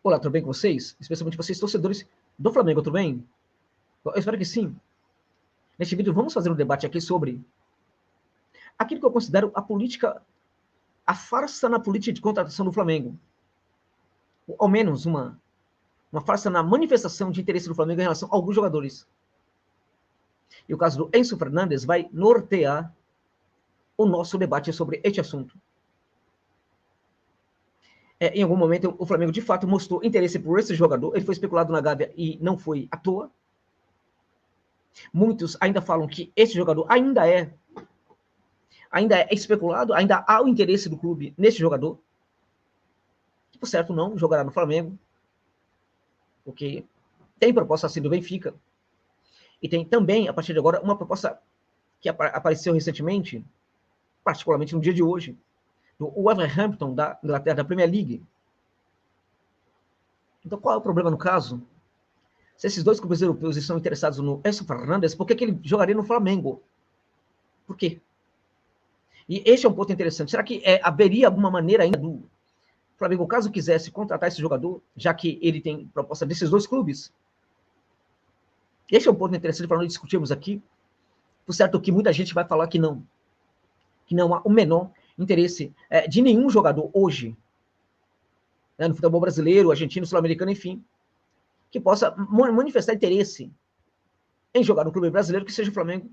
Olá, tudo bem com vocês? Especialmente vocês, torcedores do Flamengo, tudo bem? Eu espero que sim. Neste vídeo, vamos fazer um debate aqui sobre aquilo que eu considero a política, a farsa na política de contratação do Flamengo. Ou, ao menos uma farsa na manifestação de interesse do Flamengo em relação a alguns jogadores. E o caso do Enzo Fernandes vai nortear o nosso debate sobre este assunto. Em algum momento, o Flamengo, de fato, mostrou interesse por esse jogador. Ele foi especulado na Gávea e não foi à toa. Muitos ainda falam que esse jogador ainda é especulado, ainda há o interesse do clube nesse jogador, que, por certo, não jogará no Flamengo, porque tem proposta assim do Benfica, e tem também, a partir de agora, uma proposta que apareceu recentemente, particularmente no dia de hoje, do Wolverhampton, da Inglaterra, da Premier League. Então, qual é o problema no caso? Se esses dois clubes europeus estão interessados no Enzo Fernandes, por que ele jogaria no Flamengo? Por quê? E este é um ponto interessante. Será que haveria alguma maneira ainda do Flamengo, caso quisesse contratar esse jogador, já que ele tem proposta desses dois clubes? Este é um ponto interessante para nós discutirmos aqui. Por certo que muita gente vai falar que não há o menor interesse de nenhum jogador hoje, né, no futebol brasileiro, argentino, sul-americano, enfim, que possa manifestar interesse em jogar no clube brasileiro, que seja o Flamengo,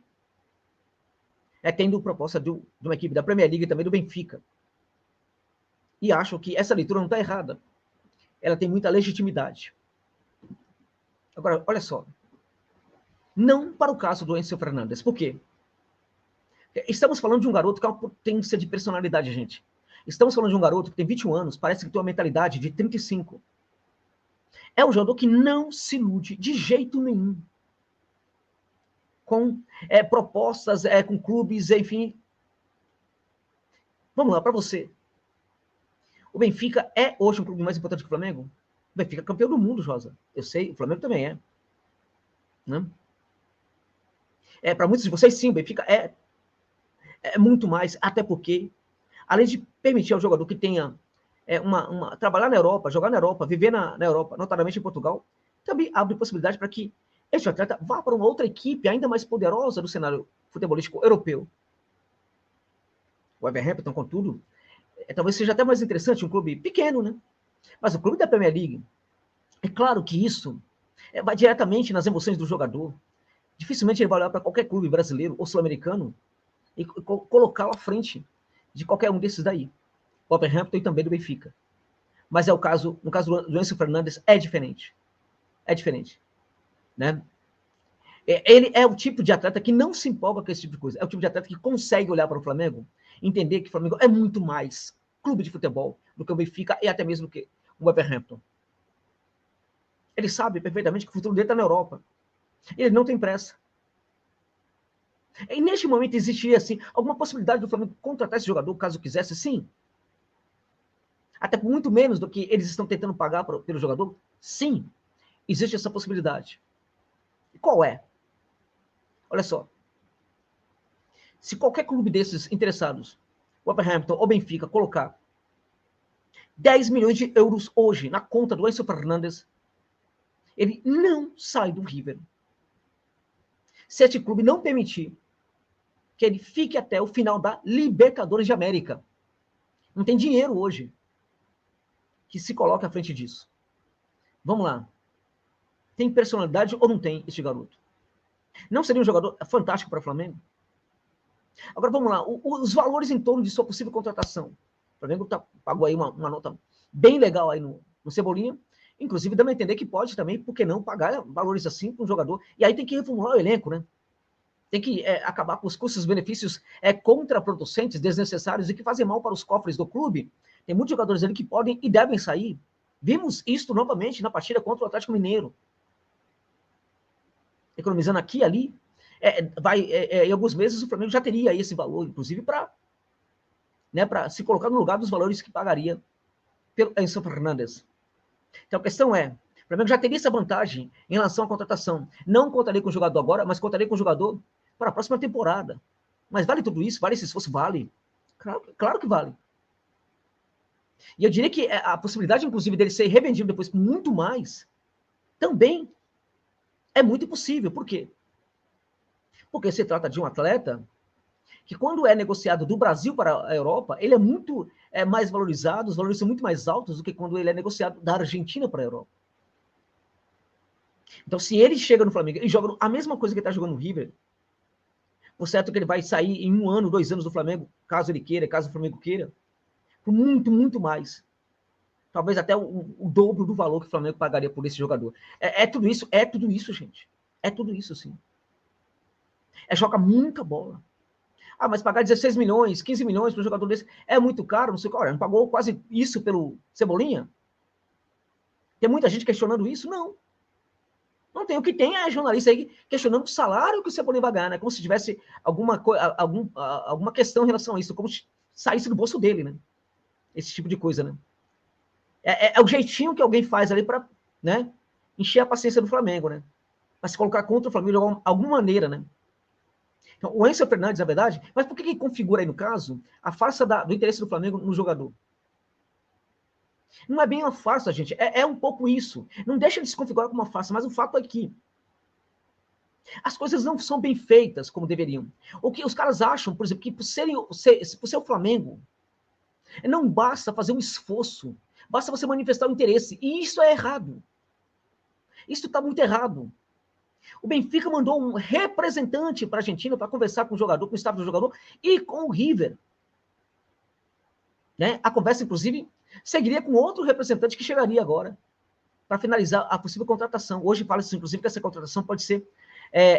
tendo proposta de uma equipe da Premier League e também do Benfica. E acho que essa leitura não está errada. Ela tem muita legitimidade. Agora, olha só. Não para o caso do Enzo Fernandes. Por quê? Estamos falando de um garoto que é uma potência de personalidade, gente. Estamos falando de um garoto que tem 21 anos, parece que tem uma mentalidade de 35. É um jogador que não se ilude de jeito nenhum com propostas, com clubes, enfim. Vamos lá, para você. O Benfica é hoje um clube mais importante que o Flamengo? O Benfica é campeão do mundo, Rosa. Eu sei, o Flamengo também é. Né? Para muitos de vocês, sim, o Benfica é muito mais, até porque, além de permitir ao jogador que tenha trabalhar na Europa, jogar na Europa, viver na Europa, notadamente em Portugal, também abre possibilidade para que este atleta vá para uma outra equipe ainda mais poderosa do cenário futebolístico europeu. O Wolverhampton, contudo, talvez seja até mais interessante, um clube pequeno, né? Mas o clube da Premier League, é claro que isso vai diretamente nas emoções do jogador. Dificilmente ele vai olhar para qualquer clube brasileiro ou sul-americano e colocá-lo à frente de qualquer um desses daí. O Wolverhampton e também do Benfica. Mas no caso do Enzo Fernandes, é diferente. É diferente. Né? Ele é o tipo de atleta que não se empolga com esse tipo de coisa. É o tipo de atleta que consegue olhar para o Flamengo, entender que o Flamengo é muito mais clube de futebol do que o Benfica e até mesmo do que o Wolverhampton. Ele sabe perfeitamente que o futuro dele está na Europa. Ele não tem pressa. E neste momento existiria, assim, alguma possibilidade do Flamengo contratar esse jogador, caso quisesse? Sim. Até por muito menos do que eles estão tentando pagar pelo jogador? Sim. Existe essa possibilidade. E qual é? Olha só. Se qualquer clube desses interessados, Wolverhampton ou Benfica, colocar 10 milhões de euros hoje na conta do Enzo Fernandes, ele não sai do River. Se este clube não permitir que ele fique até o final da Libertadores de América. Não tem dinheiro hoje que se coloque à frente disso. Vamos lá. Tem personalidade ou não tem este garoto? Não seria um jogador fantástico para o Flamengo? Agora vamos lá. Os valores em torno de sua possível contratação. O Flamengo pagou aí uma nota bem legal aí no Cebolinha. Inclusive, dá a entender que pode também, por que não, pagar valores assim para um jogador. E aí tem que reformular o elenco, né? Tem que acabar com os custos-benefícios contraproducentes, desnecessários e que fazem mal para os cofres do clube. Tem muitos jogadores ali que podem e devem sair. Vimos isto novamente na partida contra o Atlético Mineiro. Economizando aqui e ali, em alguns meses o Flamengo já teria esse valor, inclusive para se colocar no lugar dos valores que pagaria pelo Enzo Fernandes. Então a questão é, o Flamengo já teria essa vantagem em relação à contratação. Não contaria com o jogador agora, mas contaria com o jogador para a próxima temporada. Mas vale tudo isso? Vale esse esforço? Vale. Claro que vale. E eu diria que a possibilidade, inclusive, dele ser revendido depois por muito mais, também é muito possível. Por quê? Porque se trata de um atleta que, quando é negociado do Brasil para a Europa, ele é muito mais valorizado, os valores são muito mais altos do que quando ele é negociado da Argentina para a Europa. Então, se ele chega no Flamengo e joga a mesma coisa que ele está jogando no River, por certo que ele vai sair em 1 ano, 2 anos do Flamengo, caso ele queira, caso o Flamengo queira, por muito, muito mais. Talvez até o dobro do valor que o Flamengo pagaria por esse jogador. É tudo isso, gente. É tudo isso, sim. Joga muita bola. Ah, mas pagar 16 milhões, 15 milhões para um jogador desse é muito caro, não sei qual. Não pagou quase isso pelo Cebolinha? Tem muita gente questionando isso? Não. Não tem. O que tem é jornalista aí questionando o salário que o Cebolinha vai ganhar, né? Como se tivesse alguma questão em relação a isso, como se saísse do bolso dele, né? Esse tipo de coisa, né? É o jeitinho que alguém faz ali para, né, encher a paciência do Flamengo, né? Para se colocar contra o Flamengo de alguma maneira, né? Então, o Enzo Fernandes, na verdade, mas por que configura aí, no caso, a farsa do interesse do Flamengo no jogador? Não é bem uma farsa, gente, é um pouco isso. Não deixa de se configurar como uma farsa, mas o fato é que as coisas não são bem feitas como deveriam. O que os caras acham, por exemplo, que por ser o Flamengo, não basta fazer um esforço, basta você manifestar o interesse. E isso é errado. Isso está muito errado. O Benfica mandou um representante para a Argentina para conversar com o jogador, com o staff do jogador e com o River. Né? A conversa, inclusive, seguiria com outro representante que chegaria agora para finalizar a possível contratação. Hoje fala-se, inclusive, que essa contratação pode ser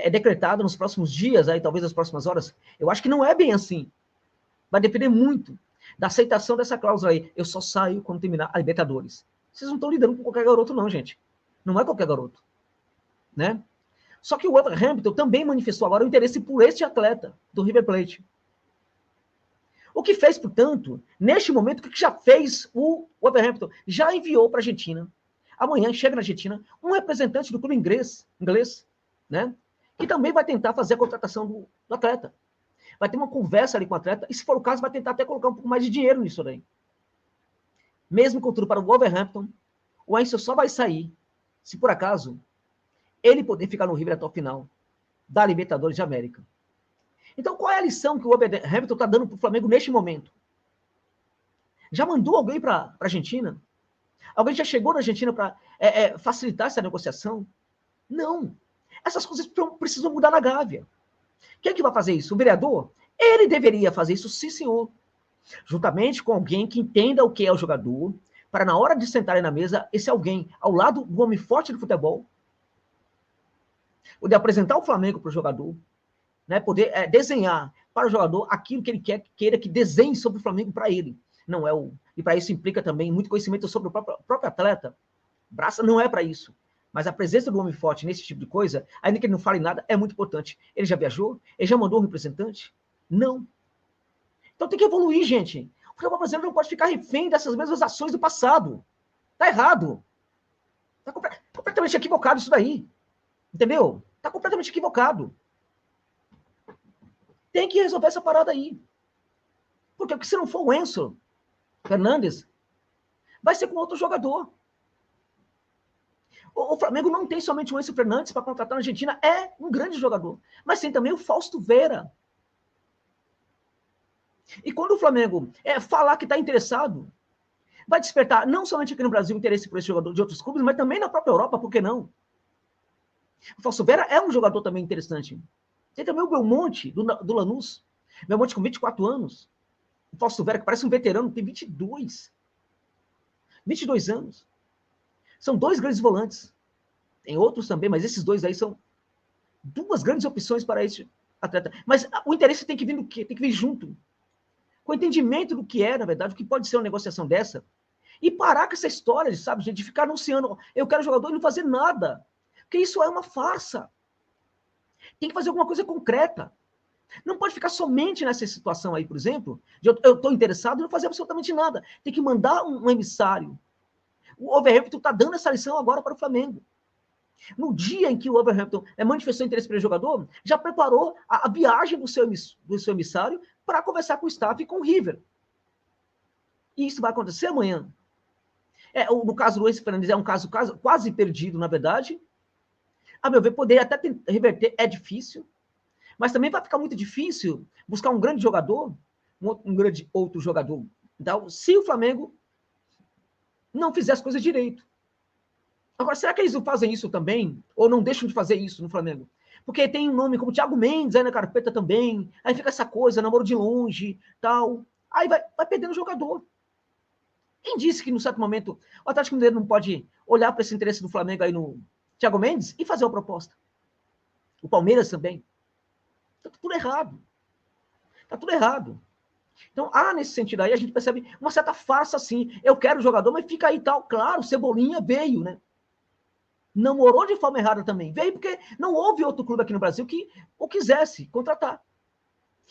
decretada nos próximos dias, aí, talvez nas próximas horas. Eu acho que não é bem assim. Vai depender muito da aceitação dessa cláusula aí. Eu só saio quando terminar a Libertadores. Vocês não estão lidando com qualquer garoto, não, gente. Não é qualquer garoto. Né? Só que o Wolverhampton também manifestou agora o interesse por este atleta do River Plate. O que fez, portanto, neste momento, o que já fez o Wolverhampton? Já enviou para a Argentina. Amanhã chega na Argentina um representante do clube inglês, né? Que também vai tentar fazer a contratação do atleta. Vai ter uma conversa ali com o atleta e, se for o caso, vai tentar até colocar um pouco mais de dinheiro nisso daí. Mesmo com tudo para o Wolverhampton, o Enzo só vai sair se, por acaso, ele poder ficar no River até o final da Libertadores de América. Então, qual é a lição que o Wolverhampton está dando para o Flamengo neste momento? Já mandou alguém para a Argentina? Alguém já chegou na Argentina para facilitar essa negociação? Não. Essas coisas precisam mudar na Gávea. Quem é que vai fazer isso? O vereador? Ele deveria fazer isso, sim, senhor. Juntamente com alguém que entenda o que é o jogador, para, na hora de sentarem na mesa, esse alguém, ao lado do homem forte do futebol, poder apresentar o Flamengo para o jogador, né, poder desenhar para o jogador aquilo que ele queira que desenhe sobre o Flamengo para ele. Não é e para isso implica também muito conhecimento sobre o próprio atleta. Braça não é para isso. Mas a presença do homem forte nesse tipo de coisa, ainda que ele não fale nada, é muito importante. Ele já viajou? Ele já mandou um representante? Não. Então tem que evoluir, gente. O futebol brasileiro não pode ficar refém dessas mesmas ações do passado. Tá errado. Tá completamente equivocado isso daí. Entendeu? Tá completamente equivocado. Tem que resolver essa parada aí. Porque se não for o Enzo Fernandes, vai ser com outro jogador. O Flamengo não tem somente o Enzo Fernandes para contratar na Argentina, é um grande jogador. Mas tem também o Fausto Vera. E quando o Flamengo falar que está interessado, vai despertar não somente aqui no Brasil interesse por esse jogador de outros clubes, mas também na própria Europa, por que não? O Fausto Vera é um jogador também interessante. Tem também o Belmonte, do Lanús. Belmonte com 24 anos. O Fausto Vera, que parece um veterano, tem 22 anos. São 2 grandes volantes. Tem outros também, mas esses 2 aí são 2 grandes opções para esse atleta. Mas o interesse tem que vir do quê? Tem que vir junto. Com o entendimento do que é, na verdade, o que pode ser uma negociação dessa. E parar com essa história, sabe, gente, de ficar anunciando, eu quero jogador e não fazer nada. Porque isso é uma farsa. Tem que fazer alguma coisa concreta. Não pode ficar somente nessa situação aí, por exemplo, de eu estou interessado em não fazer absolutamente nada. Tem que mandar um emissário. O Wolverhampton está dando essa lição agora para o Flamengo. No dia em que o Wolverhampton manifestou interesse pelo jogador, já preparou a viagem do seu emissário para conversar com o staff e com o River. E isso vai acontecer amanhã. No caso do Luiz Fernandes, é um caso quase perdido, na verdade. A meu ver, poder até reverter é difícil, mas também vai ficar muito difícil buscar um grande jogador, um grande outro jogador, então, se o Flamengo não fizer as coisas direito. Agora, será que eles não fazem isso também? Ou não deixam de fazer isso no Flamengo? Porque tem um nome como Thiago Mendes aí na carpeta também, aí fica essa coisa, namoro de longe, tal. Aí vai perdendo o jogador. Quem disse que, num certo momento, o Atlético Mineiro não pode olhar para esse interesse do Flamengo aí no Thiago Mendes e fazer uma proposta? O Palmeiras também. Tá tudo errado. Tá tudo errado. Então, nesse sentido aí, a gente percebe uma certa farsa, assim. Eu quero o jogador, mas fica aí tal. Claro, Cebolinha veio, né? Namorou de forma errada também. Veio porque não houve outro clube aqui no Brasil que o quisesse contratar.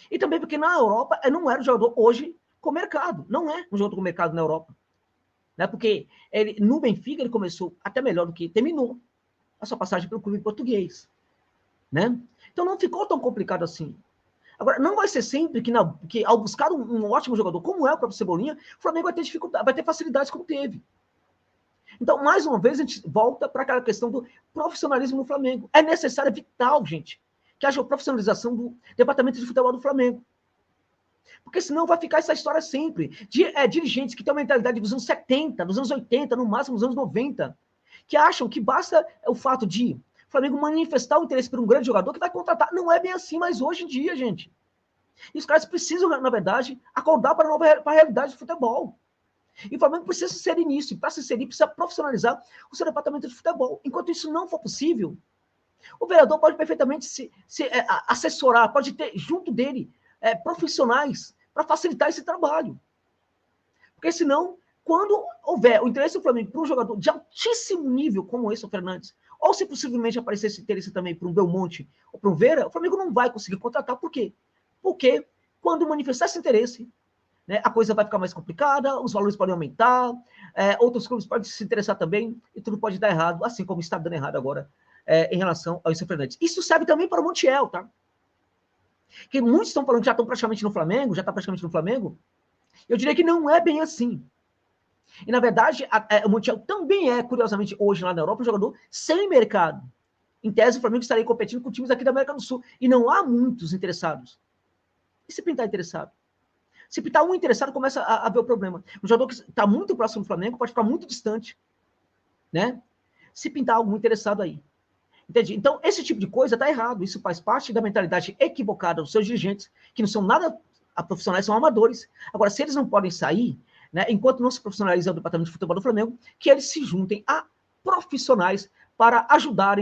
E também porque na Europa não era um jogador hoje com mercado. Não é um jogador com mercado na Europa. Né? Porque no Benfica ele começou até melhor do que terminou a sua passagem pelo clube português. Né? Então não ficou tão complicado assim. Agora, não vai ser sempre que ao buscar um ótimo jogador, como é o próprio Cebolinha, o Flamengo vai ter dificuldade, vai ter facilidades como teve. Então, mais uma vez, a gente volta para aquela questão do profissionalismo no Flamengo. É necessário, é vital, gente, que haja a profissionalização do departamento de futebol do Flamengo. Porque senão vai ficar essa história sempre. Dirigentes que têm uma mentalidade dos anos 70, dos anos 80, no máximo dos anos 90, que acham que basta o fato de o Flamengo manifestar o interesse por um grande jogador que vai contratar. Não é bem assim, mas hoje em dia, gente. E os caras precisam, na verdade, acordar para a realidade do futebol. E o Flamengo precisa se inserir nisso. E para se inserir, precisa profissionalizar o seu departamento de futebol. Enquanto isso não for possível, o vereador pode perfeitamente se assessorar, pode ter junto dele profissionais para facilitar esse trabalho. Porque senão, quando houver o interesse do Flamengo para um jogador de altíssimo nível como esse, o Fernandes, ou se possivelmente aparecer esse interesse também para um Belmonte ou para um Vera, o Flamengo não vai conseguir contratar. Por quê? Porque quando manifestar esse interesse, né, a coisa vai ficar mais complicada, os valores podem aumentar, outros clubes podem se interessar também, e tudo pode dar errado, assim como está dando errado agora em relação ao Wilson Fernandes. Isso serve também para o Montiel, tá? Que muitos estão falando que já estão praticamente no Flamengo, já está praticamente no Flamengo. Eu diria que não é bem assim. E, na verdade, o Montiel também é, curiosamente, hoje lá na Europa, um jogador sem mercado. Em tese, o Flamengo estaria competindo com times aqui da América do Sul. E não há muitos interessados. E se pintar interessado? Se pintar um interessado, começa a ver o problema. Um jogador que está muito próximo do Flamengo pode ficar muito distante, né? Se pintar algum interessado aí. Entende? Então, esse tipo de coisa está errado. Isso faz parte da mentalidade equivocada dos seus dirigentes, que não são nada profissionais, são amadores. Agora, se eles não podem sair, né, enquanto não se profissionaliza o departamento de futebol do Flamengo, que eles se juntem a profissionais para ajudar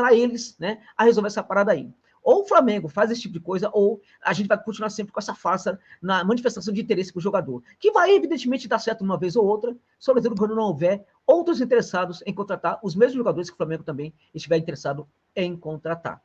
a eles, né, a resolver essa parada aí. Ou o Flamengo faz esse tipo de coisa, ou a gente vai continuar sempre com essa farsa na manifestação de interesse para o jogador, que vai, evidentemente, dar certo uma vez ou outra, sobretudo quando não houver outros interessados em contratar os mesmos jogadores que o Flamengo também estiver interessado em contratar.